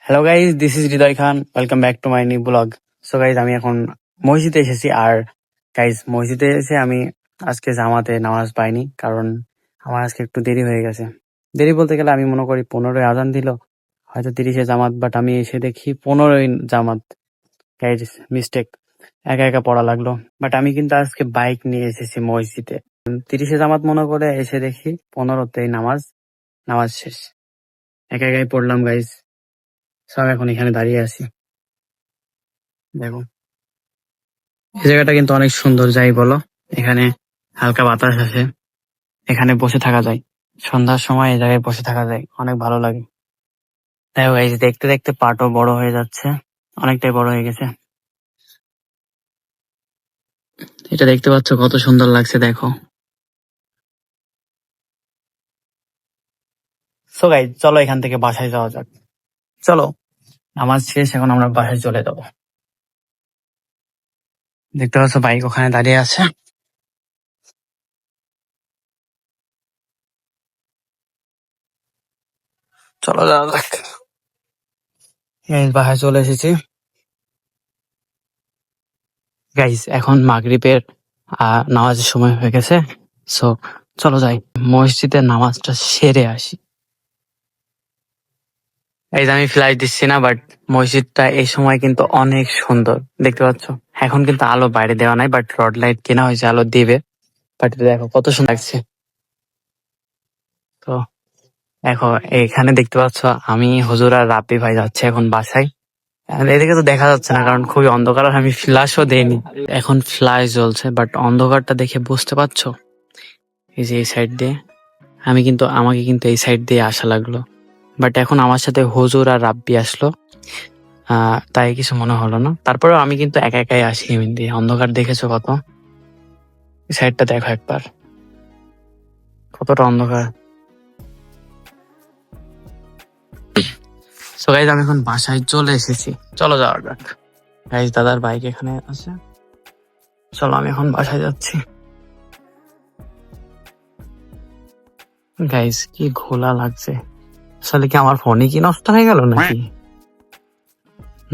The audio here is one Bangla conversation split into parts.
Hello guys, this is Hridoy Khan. Welcome back to my new blog. So guys, আমি এখন মসজিদে এসেছি। আর গাইজ, মসজিদে এসে আমি আজকে জামাতে নামাজ পাইনি, কারণ আমার আজকে একটু দেরি হয়ে গেছে। দেরি বলতে গেলে আমি মনে করি 15-এ আজান দিল, হয়তো 30-এ জামাত, বাট আমি এসে দেখি 15-ই জামাত। গাইজ, মিস্টেক, একা একা পড়া লাগলো। বাট আমি কিন্তু আজকে বাইক নিয়ে এসেছি মসজিদে। 30-এ জামাত মনে করে এসে দেখি 15-তেই নামাজ শেষ। একা একাই পড়লাম গাইজ। সব এখন এখানে দাঁড়িয়ে আছি, দেখো। এই জায়গাটা কিন্তু অনেক সুন্দর, যাই বলো। এখানে হালকা বাতাস আছে, এখানে বসে থাকা যায়। সন্ধ্যার সময় এই জায়গায় বসে থাকা যায়, অনেক ভালো লাগে। দেখো এই যে দেখতে দেখতে পাটও বড় হয়ে যাচ্ছে, অনেকটাই বড় হয়ে গেছে। এটা দেখতে পাচ্ছ কত সুন্দর লাগছে, দেখো। সো গাইস, চলো এখান থেকে বাসায় যাওয়া যাক। চলো, নামাজ শেষ, এখন আমরা বাসায় চলে যাবো। দেখতে পাচ্ছ বাইক ওখানে দাঁড়িয়ে আছে। চলো যাওয়া যাক। বাসায় চলে এসেছি গাইস। এখন মাগরিবের নামাজের সময় হয়ে গেছে। সো চলো যাই, মসজিদের নামাজটা সেরে আসি। এই যে আমি ফ্ল্যাশ দিচ্ছি না, বাট মসজিদটা এই সময় কিন্তু অনেক সুন্দর, দেখতে পাচ্ছ। এখন কিন্তু আলো বাইরে দেওয়া নাই, বাট রড লাইট কেনা হয়েছে, আলো দিবে। বাট দেখো কত সুন্দর লাগছে। তো দেখো, এখানে দেখতে পাচ্ছ আমি, হুজুর আর রাব্বি ভাই যাচ্ছে এখন বাসায়। আর এদিকে তো দেখা যাচ্ছে না, কারণ খুবই অন্ধকার, আর আমি ফ্ল্যাশও দেইনি। এখন ফ্ল্যাশ জ্বলছে, বাট অন্ধকারটা দেখে বুঝতে পারছো। এই যে এই সাইড দিয়ে আমাকে কিন্তু এই সাইড দিয়ে আসা লাগলো, বাট এখন আমার সাথে হুজুর আর রাব্বি আসলো। তাই কিছু মনে হলো না। তারপরেও আমি কিন্তু একা একাই আসি এমনি। অন্ধকার দেখেছো কত, এই সাইডটা দেখো একবার, কতটা অন্ধকার। সো গাইজ, আমি এখন বাসায় চলে এসেছি, চলো যাওয়া যাক। গাইজ, দাদার বাইক এখানে আছে, চলো আমি এখন বাসায় যাচ্ছি। গাইজ, কি ঘোলা লাগছে। আসলে কি আমার ফোনে কি নষ্ট হয়ে গেল নাকি?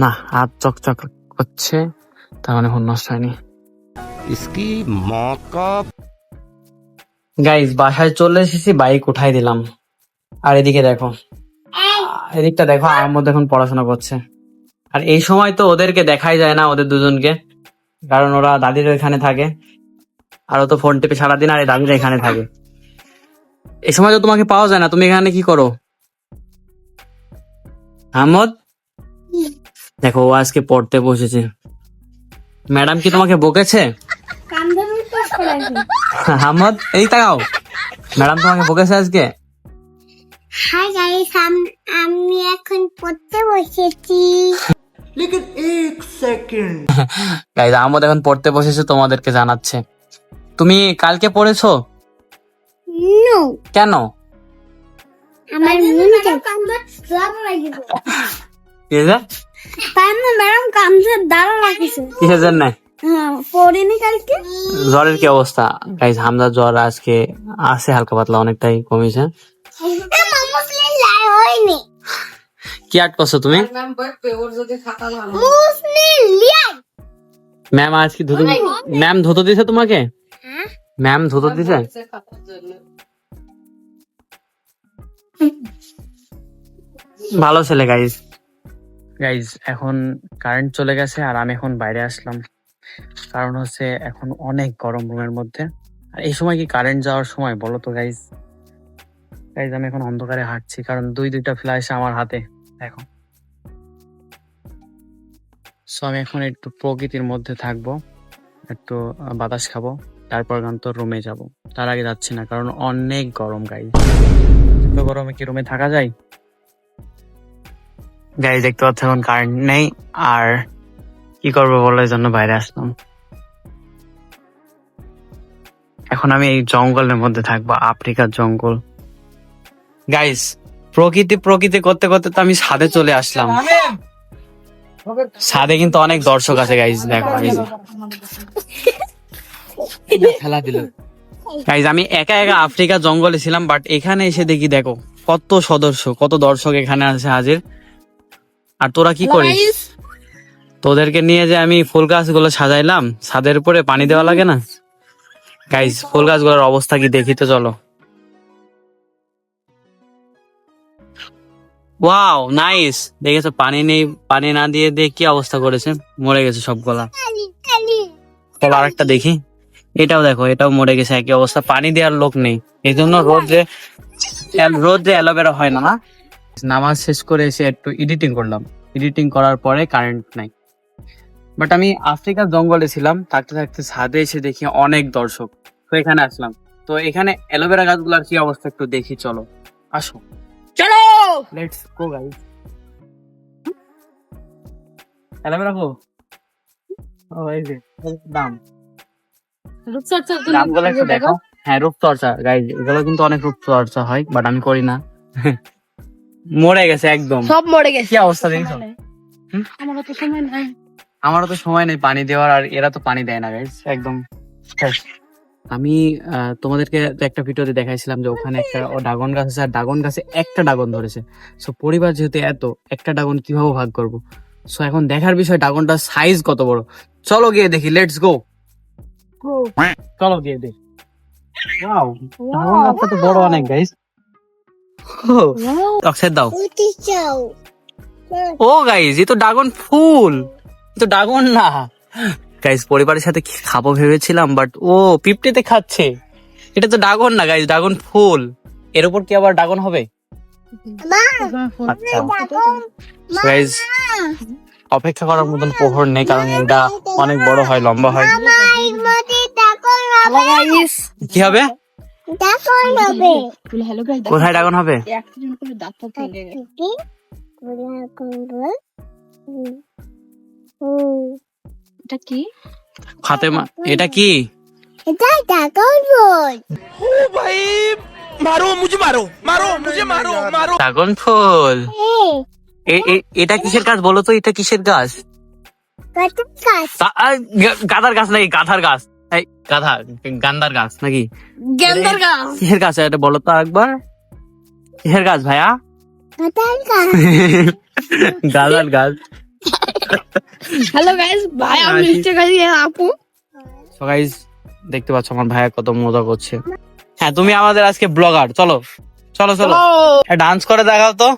না, হাত চকচক করছে, তার মানে ফোন নষ্ট হয়নি। গাইজ, বাসায় চলে এসেছি, বাইক উঠাই দিলাম। আর এদিকে দেখো, এদিকটা দেখো, আহমদ এখন পড়াশোনা করছে। আর এই সময় তো ওদেরকে দেখাই যায় না, ওদের দুজনকে, কারণ ওরা দাদির ওইখানে থাকে। আর ও তো ফোন টিপে সারাদিন, আর এই দাদির এখানে থাকে। এই সময় তো তোমাকে পাওয়া যায় না, তুমি এখানে কি করো? আহমদ, দেখো ও আজকে পড়তে বসেছে। ম্যাডাম কি তোমাকে বকেছে? আহমদ, এই তাকাও, ম্যাডাম তোমাকে বকেছে আজকে? হাই গাইস, আমি এখন পড়তে বসেছি। গাইস, আহমদ এখন পড়তে বসেছে, তোমাদেরকে জানাচ্ছে। তুমি কালকে পড়েছো? নো, কেন? আমার মনে ম্যাডাম কামছে দাঁড়া লাগিছে। কিসের জন্য? পড়িনি কালকে। জ্বরের কি অবস্থা? গাইস, হামজার জ্বর আজকে আছে, হালকা পাতলা, অনেকটাই কমেছে। হয়নি। কি আর্ট করছো তুমি? ম্যাম আজকে ম্যাম ধুতো দিছে তোমাকে? ম্যাম ধুতো দিছে? ভালো ছেলে। গাইজ, এখন কারেন্ট চলে গেছে, আর আমি এখন বাইরে আসলাম, কারণ হচ্ছে এখন অনেক গরম রুমের মধ্যে। আর এই সময় কি কারেন্ট যাওয়ার সময় বলো তো গাইজ? আমি এখন অন্ধকারে হাঁটছি, কারণ দুইটা ফ্ল্যাশ আমার হাতে, দেখো। সো আমি এখন একটু প্রকৃতির মধ্যে থাকবো, একটু বাতাস খাবো, তারপর তো রুমে যাব। তার আগে যাচ্ছি না, কারণ অনেক গরম গাইজ। এত গরমে কি রুমে থাকা যায়? গাইজ, দেখতে পাচ্ছ এখন কারেন্ট নেই, আর কি করবো বলো, এই জন্য বাইরে আসলাম। এখন আমি এই জঙ্গলের মধ্যে থাকবো, আফ্রিকার জঙ্গল। গাইজ, প্রকৃতি করতে করতে তো আমি ছাদে চলে আসলাম। ছাদে কিন্তু অনেক দর্শক আছে গাইজ, দেখো। খেলা দিল গাইজ, আমি একা একা আফ্রিকা জঙ্গলে ছিলাম, বাট এখানে এসে দেখি, দেখো কত দর্শক এখানে আছে হাজির। আর তোরা কি করিস? তোদেরকে নিয়ে যে আমি ফুল গাছগুলো সাজাইলাম, ছাদের উপরে পানি দেওয়া লাগে না গাইস? ফুল গাছগুলোর অবস্থা কি দেখি তো, চলো। ওয়াও নাইস, দেখেছো পানি নেই, পানি না দিয়ে কি অবস্থা করেছে, মরে গেছে সবগুলা। চলো আরেকটা দেখি, এটাও দেখো, এটাও মরে গেছে, একই অবস্থা, পানি দেওয়ার লোক নেই। এই জন্য রোদ্রে অ্যালোভেরা হয় না। নামাজ শেষ করে এসে একটু এডিটিং করলাম, এডিটিং করার পরে কারেন্ট নাই। বাট আমি আফ্রিকার জঙ্গলে ছিলাম, থাকতে থাকতে ছাদে এসে দেখি অনেক দর্শক, তো এখানে আসলাম। তো এখানে অ্যালোভেরা গাছগুলোর কি অবস্থা একটু দেখি, চলো আসো, চলো লেটস গো গাইস। অ্যালোভেরা গো, ও এই যে দাম, দামগুলো একটু দেখো। হ্যাঁ রূপচর্চা গাইস, এগুলো কিন্তু অনেক রূপচর্চা হয়, বাট আমি করি না। মরে গেছে একদম, সব মরে গেছে। কি অবস্থা দেখছো? আমারও তো সময় নাই। আমারও তো সময় নেই পানি দেওয়ার, আর এরা তো পানি দেয় না গাইস, একদম শেষ। আমি তোমাদেরকে তো একটা ভিডিওতে দেখাইছিলাম যে ওখানে একটা ড্রাগন গাছ আছে, আর ড্রাগন গাছে একটা ড্রাগন ধরেছে। সো পরিবার যেহেতু এত, একটা ড্রাগন কিভাবে ভাগ করব? সো এখন দেখার বিষয় ড্রাগনটার সাইজ কত বড়, চলো গিয়ে দেখি, লেটস গো। চলো গিয়ে দেখি। ওয়াও, ড্রাগন গাছটা তো বড় অনেক গাইস। অক্সাইড দাও। ও গাইস, এ তো ড্রাগন ফুল, এ তো ড্রাগন না গাইস। পরিবারের সাথে কি খাবো ভেবেছিলাম, বাট ও পিঁপড়েতে খাচ্ছে। এটা তো ড্রাগন না গাইস, ড্রাগন ফুল। এর উপর কি আবার ড্রাগন হবে? আচ্ছা গাইস, অপেক্ষা করার মতন প্রহর নেই, কারণ এটা অনেক বড় হয়, লম্বা হয়। কি হবে? কোথায় ড্রাগন হবে? এটা কি? ফাতেমা, এটা কি? এটা ড্রাগন ফল। ড্রাগন ফুল? এটা কিসের গাছ বলো তো, এটা কিসের গাছ? গাধার গাছ নাকি? গাধার গাছ, এই গাধা, গান্দার গাছ নাকি? গেন্দার গাছ। কিসের গাছ এটা বলো তো একবার? কিসের গাছ ভাইয়া? গাধার গাছ। হ্যালো গাইস, ভাই আমি মিষ্টি খাই, আপু। সো গাইস, দেখতে পাচ্ছ আমার ভাইয়া কত মজা করছে। হ্যাঁ তুমি আমাদের আজকে ব্লগার, চলো চলো চলো ডান্স করে দেখাও তো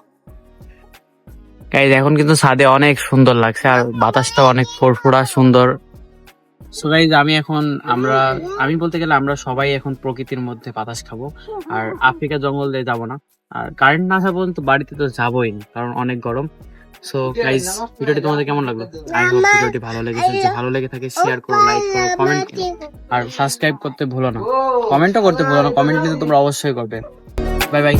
গাইস। এখন কিন্তু ছাদে অনেক সুন্দর লাগছে, আর বাতাসটা অনেক ফুরফুরা সুন্দর। সো গাইস, আমি বলতে গেলে আমরা সবাই এখন প্রকৃতির মধ্যে বাতাস খাবো, আর আফ্রিকা জঙ্গল দিয়ে যাবো না। আর কারেন্ট না আসা পর্যন্ত বাড়িতে তো যাবোই না, কারণ অনেক গরম। সো গাইস, ভিডিওটি তোমাদের কেমন লাগলো? আই হোপ ভিডিওটি ভালো লেগেছে। যদি ভালো লেগে থাকে শেয়ার করো, লাইক করো, কমেন্ট করো, আর সাবস্ক্রাইব করতে ভুলো না। কমেন্টও করতে ভুলো না, কমেন্ট কিন্তু তোমরা অবশ্যই করবে। Bye bye.